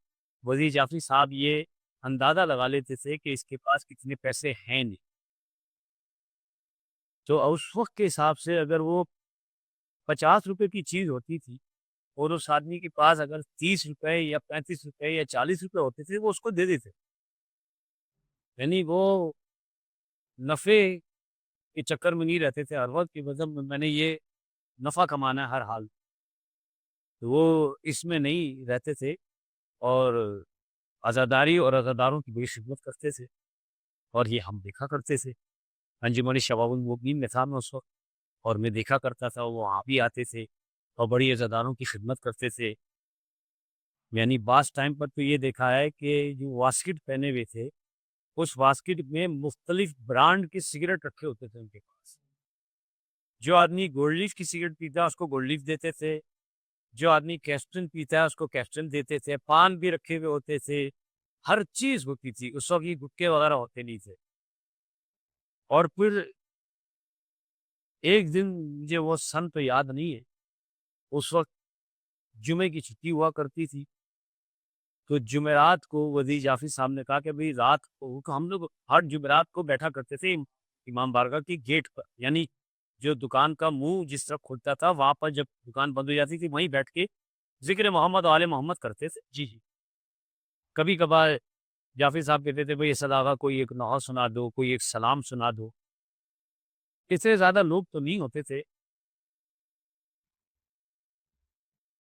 وزیر جعفری صاحب یہ اندازہ لگا لیتے تھے کہ اس کے پاس کتنے پیسے ہیں نہیں. تو اس وقت کے حساب سے اگر وہ 50 روپے کی چیز ہوتی تھی اور اس آدمی کے پاس اگر 30 روپے یا 35 روپے یا 40 روپے ہوتے تھے، وہ اس کو دے دیتے. یعنی وہ نفع کے چکر میں نہیں رہتے تھے ہر وقت کہ مطلب میں نے یہ نفع کمانا ہے ہر حال، تو وہ اس میں نہیں رہتے تھے، اور عزاداری اور عزاداروں کی بڑی خدمت کرتے تھے. اور یہ ہم دیکھا کرتے تھے. انجمن شباب المؤمنین میں تھا میں اس وقت، اور میں دیکھا کرتا تھا، وہ وہاں بھی آتے تھے اور بڑی عزاداروں کی خدمت کرتے تھے. یعنی بعض ٹائم پر تو یہ دیکھا ہے کہ جو واسکٹ پہنے ہوئے تھے، اس واسکٹ میں مختلف برانڈ کے سگریٹ رکھے ہوتے تھے ان کے پاس. جو آدمی گولڈ لیف کی سگریٹ پیتا ہے اس کو گولڈ لیف دیتے تھے، جو آدمی کیپسٹن پیتا ہے اس کو کیپسٹن دیتے تھے، پان بھی رکھے ہوئے ہوتے تھے، ہر چیز ہوتی تھی. اس وقت یہ گٹکے وغیرہ ہوتے نہیں تھے. اور پھر ایک دن مجھے وہ سن تو یاد نہیں ہے، اس وقت جمعے کی چھٹی ہوا کرتی تھی، تو جمعرات کو وزیر جعفری صاحب نے کہا کہ بھئی رات کو ہم لوگ ہر جمعرات کو بیٹھا کرتے تھے امام بارگاہ کی گیٹ پر، یعنی جو دکان کا منہ جس طرف کھلتا تھا وہاں پر جب دکان بند ہو جاتی تھی وہیں بیٹھ کے ذکر محمد و آل محمد کرتے تھے۔ جی، جی۔ کبھی کبھار جعفری صاحب کہتے تھے بھئی اسد آغا کوئی ایک نعت سنا دو، کوئی ایک سلام سنا دو۔ اس سے زیادہ لوگ تو نہیں ہوتے تھے،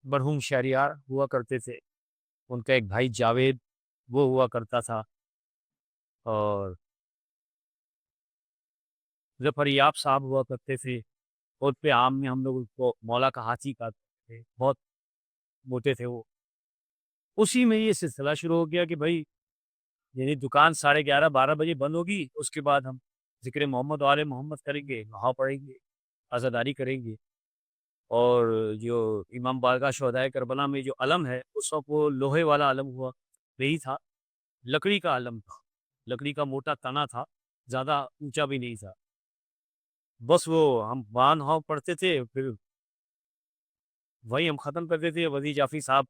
مرحوم شہریار ہوا کرتے تھے، ان کا ایک بھائی جاوید وہ ہوا کرتا تھا، اور ظفر یاب صاحب ہوا کرتے تھے، اور پہ عام میں ہم لوگ اس کو مولا کا ہاتھی کہتے تھے، بہت موٹے تھے وہ۔ اسی میں یہ سلسلہ شروع ہو گیا کہ بھائی یعنی دکان 11:30-12 بجے بند ہوگی، اس کے بعد ہم ذکر محمد و آل محمد کریں گے، دعا پڑھیں گے، عزاداری کریں گے، اور جو امام بارگاہ شہدائے کربلا میں جو علم ہے اس وقت وہ لوہے والا علم ہوا نہیں تھا، لکڑی کا علم تھا، لکڑی کا موٹا تنا تھا، زیادہ اونچا بھی نہیں تھا، بس وہ ہم وہاں نہاؤ پڑھتے تھے، پھر وہی ہم ختم کرتے تھے۔ وزیر جعفری صاحب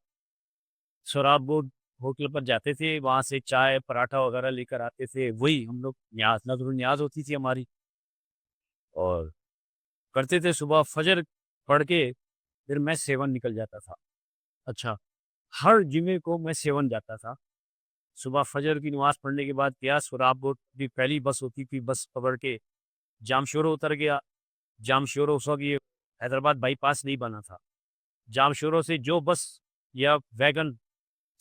سوراب بورڈ ہوٹل پر جاتے تھے، وہاں سے چائے پراٹھا وغیرہ لے کر آتے تھے، وہی ہم لوگ نیاز نظر و نیاز ہوتی تھی ہماری، اور کرتے تھے۔ صبح فجر پڑھ کے پھر میں سیون نکل جاتا تھا، اچھا، ہر جمعے کو میں سیون جاتا تھا۔ صبح فجر کی نماز پڑھنے کے بعد کیا سوراب بورڈ کی پہلی بس ہوتی تھی، بس پکڑ کے جام شورو اتر گیا۔ جام شورو اس وقت یہ حیدرآباد بائی پاس نہیں بنا تھا، جام شورو سے جو بس یا ویگن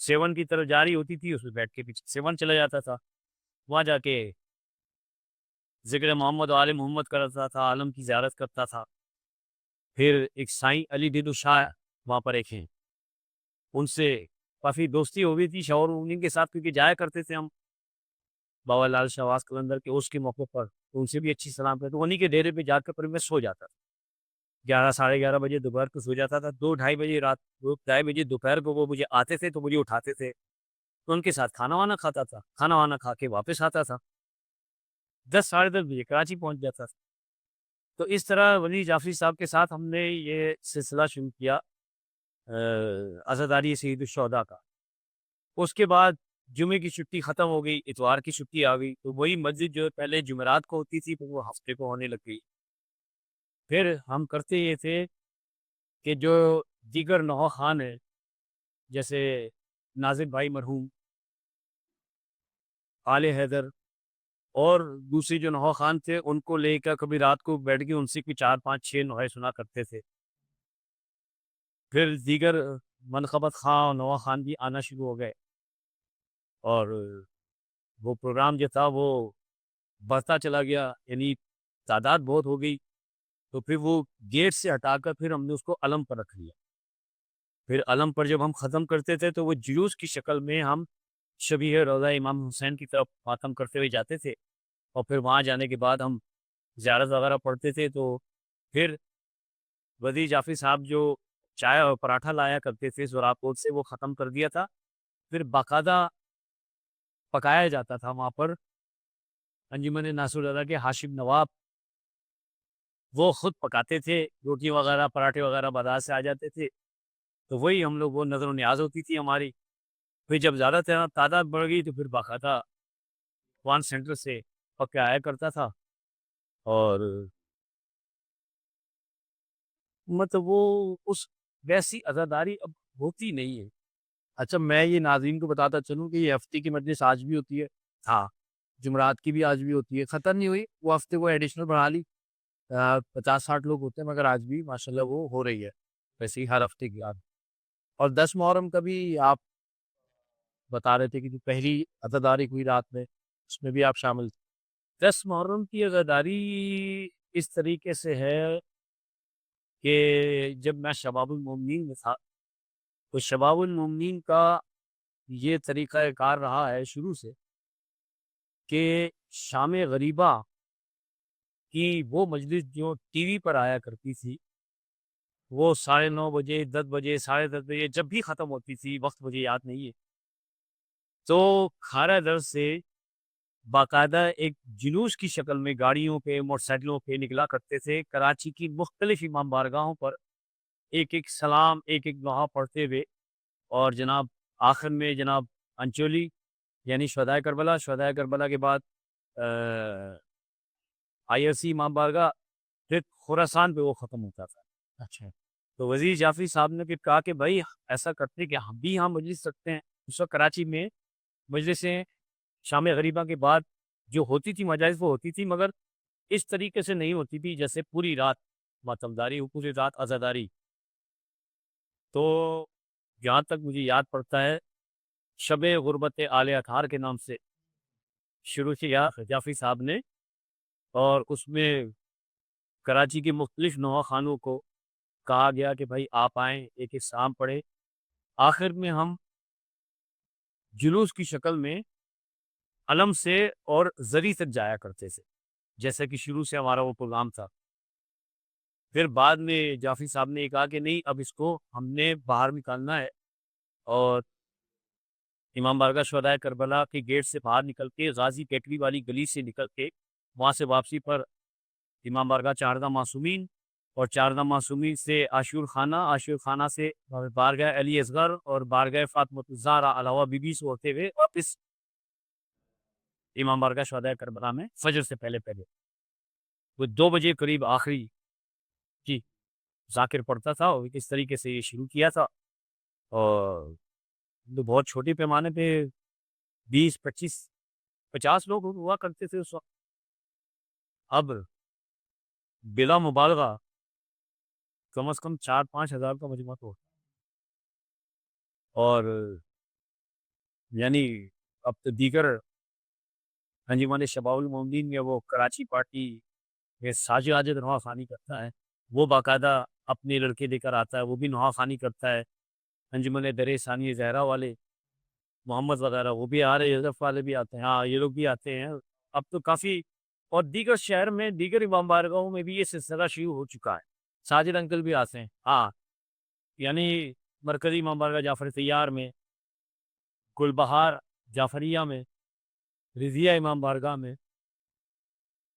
سیون کی طرف جاری ہوتی تھی اس میں بیٹھ کے پیچھے سیون چلا جاتا تھا، وہاں جا کے ذکر محمد و آل محمد کرتا تھا، عالم کی زیارت کرتا تھا۔ پھر ایک سائیں علی دیدو شاہ وہاں پر ایک ہیں، ان سے کافی دوستی ہو گئی تھی، شاور انہیں کے ساتھ کیونکہ جایا کرتے تھے ہم بابا لال شہباز قلندر کے اس کے موقع پر، تو ان سے بھی اچھی سلام کرتے، انہیں کے ڈیرے پہ جا کر پھر میں سو جاتا تھا، 11 ساڑھے 11 بجے دوپہر کو سو جاتا تھا، 2-2:30 بجے رات 2-2:30 بجے دوپہر کو وہ مجھے آتے تھے تو مجھے اٹھاتے تھے، تو ان کے ساتھ کھانا وانا کھاتا تھا، کھانا وانا کھا کے واپس آتا تھا، 10-10:30 بجے کراچی پہنچ جاتا تھا۔ تو اس طرح ولی جعفری صاحب کے ساتھ ہم نے یہ سلسلہ شروع کیا عزاداری سید الشہداء کا۔ اس کے بعد جمعے کی چھٹی ختم ہو گئی، اتوار کی چھٹی آ گئی، تو وہی مسجد جو پہلے جمعرات کو ہوتی تھی پھر وہ ہفتے کو ہونے لگ گئی۔ پھر ہم کرتے یہ تھے کہ جو دیگر نوح خان ہیں جیسے ناظر بھائی مرحوم، آل حیدر، اور دوسری جو نوح خان تھے ان کو لے کر کبھی رات کو بیٹھ کے ان سے کوئی 4-5-6 نوحے سنا کرتے تھے۔ پھر دیگر منقبت خان اور نوح خان بھی آنا شروع ہو گئے، اور وہ پروگرام جو تھا وہ بڑھتا چلا گیا، یعنی تعداد بہت ہو گئی، تو پھر وہ گیٹ سے ہٹا کر پھر ہم نے اس کو علم پر رکھ لیا۔ پھر علم پر جب ہم ختم کرتے تھے تو وہ جلوس کی شکل میں ہم شبیہ روضہ امام حسین کی طرف ماتم کرتے ہوئے جاتے تھے، اور پھر وہاں جانے کے بعد ہم زیارت وغیرہ پڑھتے تھے، تو پھر وزیر جعفری صاحب جو چائے اور پراٹھا لایا کرتے تھے زوراپور سے وہ ختم کر دیا تھا، پھر باقاعدہ پکایا جاتا تھا وہاں پر، انجمن ناصر اللہ کے ہاشم نواب وہ خود پکاتے تھے، روٹی وغیرہ پراٹھے وغیرہ بازار سے آ جاتے تھے، تو وہی ہم لوگ وہ نظر و نیاز ہوتی تھی ہماری۔ پھر جب زیادہ تعداد بڑھ گئی تو پھر باقاعدہ وان سینٹر سے پک کے آیا کرتا تھا، اور مطلب وہ اس ویسی عزاداری اب ہوتی نہیں ہے۔ اچھا، میں یہ ناظرین کو بتاتا چلوں کہ یہ ہفتے کی مجلس آج بھی ہوتی ہے، ہاں، جمعرات کی بھی آج بھی ہوتی ہے، ختم نہیں ہوئی، وہ ہفتے کو ایڈیشنل بڑھا لی، 50-60 لوگ ہوتے ہیں مگر آج بھی ماشاءاللہ وہ ہو رہی ہے، ویسے ہی ہر ہفتے کی آج۔ اور 10 محرم کا بھی آپ بتا رہے تھے کہ جو پہلی عزاداری ہوئی رات میں اس میں بھی آپ شامل تھے۔ 10 محرم کی عزاداری اس طریقے سے ہے کہ جب میں شباب المومنین میں تھا تو شباب المومنین کا یہ طریقہ کار رہا ہے شروع سے کہ شام غریبہ کی وہ مجلس جو ٹی وی پر آیا کرتی تھی وہ 9:30 بجے 10 بجے 10:30 بجے جب بھی ختم ہوتی تھی، وقت مجھے یاد نہیں ہے، تو کھارا در سے باقاعدہ ایک جلوس کی شکل میں گاڑیوں پہ موٹر سائیکلوں پہ نکلا کرتے تھے، کراچی کی مختلف امام بارگاہوں پر ایک ایک سلام ایک ایک دعا پڑھتے ہوئے، اور جناب آخر میں جناب انچولی یعنی شہدائے کربلا کے بعد IRC امام بارگاہ، پھر خراسان پہ وہ ختم ہوتا تھا۔ اچھا تو وزیر جعفری صاحب نے پھر کہا کہ بھائی ایسا کرتے کہ ہم بھی یہاں مجلس رکھتے ہیں۔ اس وقت کراچی میں مجلسیں شام غریبہ کے بعد جو ہوتی تھی مجالس وہ ہوتی تھی، مگر اس طریقے سے نہیں ہوتی تھی جیسے پوری رات ماتمداری ہو، پوری رات عزاداری۔ تو جہاں تک مجھے یاد پڑتا ہے، شب غربت آل اطہار کے نام سے شروع کیا جعفری صاحب نے، اور اس میں کراچی کے مختلف نواح خانوں کو کہا گیا کہ بھائی آپ آئیں، ایک ایک سام پڑھے۔ آخر میں ہم جلوس کی شکل میں علم سے اور زری تک جایا کرتے تھے، جیسا کہ شروع سے ہمارا وہ پروگرام تھا۔ پھر بعد میں جعفری صاحب نے کہا کہ نہیں، اب اس کو ہم نے باہر نکالنا ہے، اور امام بارگاہ شہدائے کربلا کے گیٹ سے باہر نکل کے غازی کیٹری والی گلی سے نکل کے وہاں سے واپسی پر امام بارگاہ چاردہ معصومین، اور چاردہ معصومین سے عاشور خانہ سے بارگاہ علی اصغر اور بارگاہ فاطمۃ الزہرا علاوہ بی بی سے ہوتے ہوئے واپس امام بارگاہ شہدائے کربلا میں فجر سے پہلے وہ 2 بجے قریب آخری جی ذاکر پڑھتا تھا، اور اس طریقے سے یہ شروع کیا تھا۔ اور تو بہت چھوٹے پیمانے پہ 20 25 50 لوگ ہوا کرتے تھے اس وقت۔ اب بلا مبالغہ کم از کم 4-5 ہزار کا مجمع تو ہوتا، اور یعنی اب تو دیگر انجمن شباب المومنین میں وہ کراچی پارٹی میں ساجد عاجد نواح خانی کرتا ہے، وہ باقاعدہ اپنے لڑکے لے کر آتا ہے، وہ بھی نواح خانی کرتا ہے۔ انجمن در ثانی زہرا والے محمد وغیرہ وہ بھی آ رہے ہیں، یوسف والے بھی آتے ہیں، ہاں یہ لوگ بھی آتے ہیں اب تو کافی، اور دیگر شہر میں دیگر امام بارگاہوں میں بھی یہ سلسلہ شروع ہو چکا ہے۔ ساجد انکل بھی آتے ہیں، ہاں، یعنی مرکزی امام بارگاہ جعفر طیار میں، گلبہار جعفریہ میں، رضیہ امام بارگاہ میں،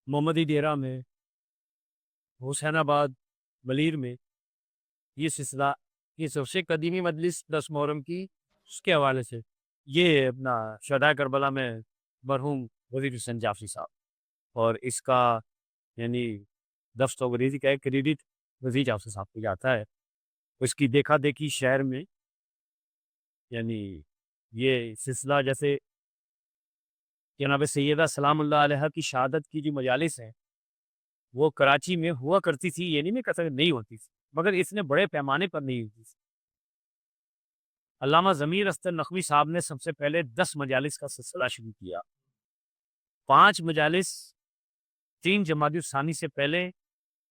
محمدی ڈیرہ میں، حسین آباد ملیر میں، یہ سلسلہ یہ سب سے قدیمی مجلس 10 محرم کی اس کے حوالے سے یہ اپنا شہدائے کربلا میں مرحوم وزیر حسین جعفری صاحب، اور اس کا یعنی دفت و گریزی کا ایک کریڈٹ وزیر جعفری صاحب کو جاتا ہے۔ اس کی دیکھا دیکھی شہر میں یعنی یہ سلسلہ جیسے جناب سیدہ سلام اللہ علیہ کی شہادت کی جو مجالس ہیں وہ کراچی میں ہوا کرتی تھی، یہ نہیں کہتا نہیں ہوتی تھی، مگر اس نے بڑے پیمانے پر نہیں ہوتی تھی۔ علامہ ضمیر اختر نقوی صاحب نے سب سے پہلے 10 مجالس کا سلسلہ شروع کیا، 5 مجالس 3 جمادی الثانی سے پہلے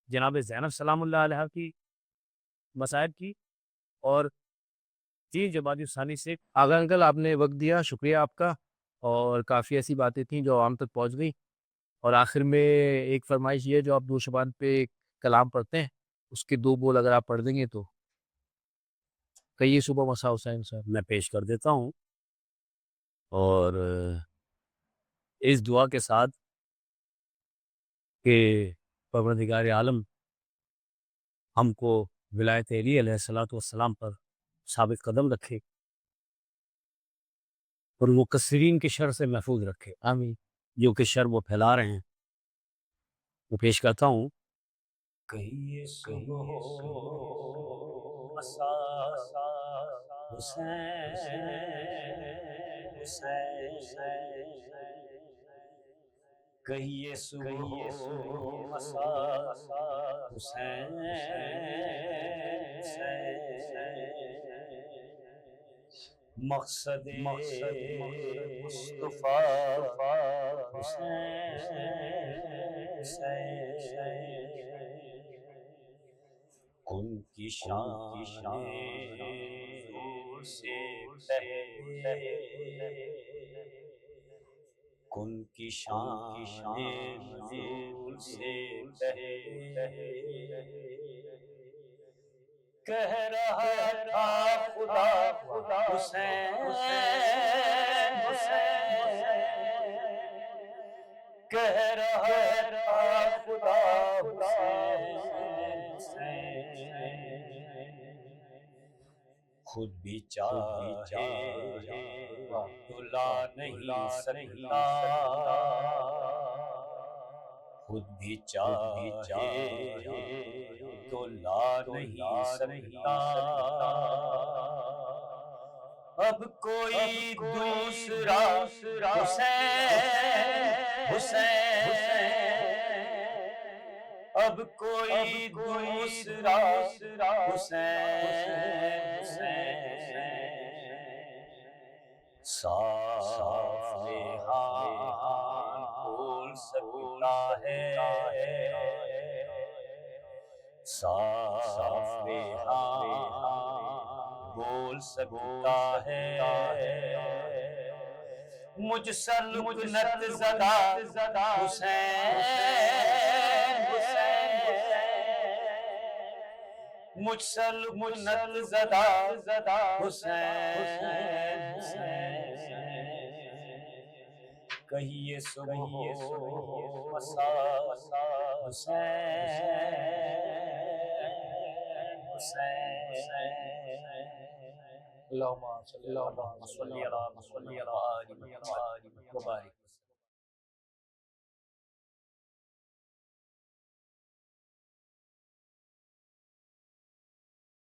جناب زینب سلام اللہ علیہ کی مسائب کی، اور 3 جمادی الثانی سے آغا انکل آپ نے وقت دیا، شکریہ آپ کا، اور کافی ایسی باتیں تھیں جو عوام تک پہنچ گئی، اور آخر میں ایک فرمائش یہ ہے جو آپ دو شبان پہ کلام پڑھتے ہیں اس کے 2 بول اگر آپ پڑھ دیں گے تو کہیے صبح مساء حسین صاحب۔ میں پیش کر دیتا ہوں، اور اس دعا کے ساتھ کہ پروردگار عالم ہم کو ولایت علی علیہ الصلوۃ والسلام پر ثابت قدم رکھے اور مقصرین کے شر سے محفوظ رکھے، آمین۔ جو کہ شر وہ پھیلا رہے ہیں۔ وہ پیش کرتا ہوں، کہیے صبح مساء حسین حسین، کہیے صبح مساء حسین حسین، مقصد مصطفیٰ حسین حسین، ان کی شان حضور سے پہلے، ان کی شان حضور سے پہلے، کہہ رہا تھا خدا حسین حسین، کہہ رہا تھا خدا حسین حسین، خود بھی چاہے تو لا نہیں سکتا، خود بھی چاہے تو لا نہیں سکتا، اب کوئی دوسرا حسین، اب کوئی دوسرا حسین صاف ریحان بول سکتا ہے، صاف ریحان بول سکتا ہے، مجھ سر لکنت زدہ حسین، مجھ سر لکنت زدہ حسین، کہیے صبح ہو مساء حسین، اللہم صلی علی محمد وعلی آل محمد وبارک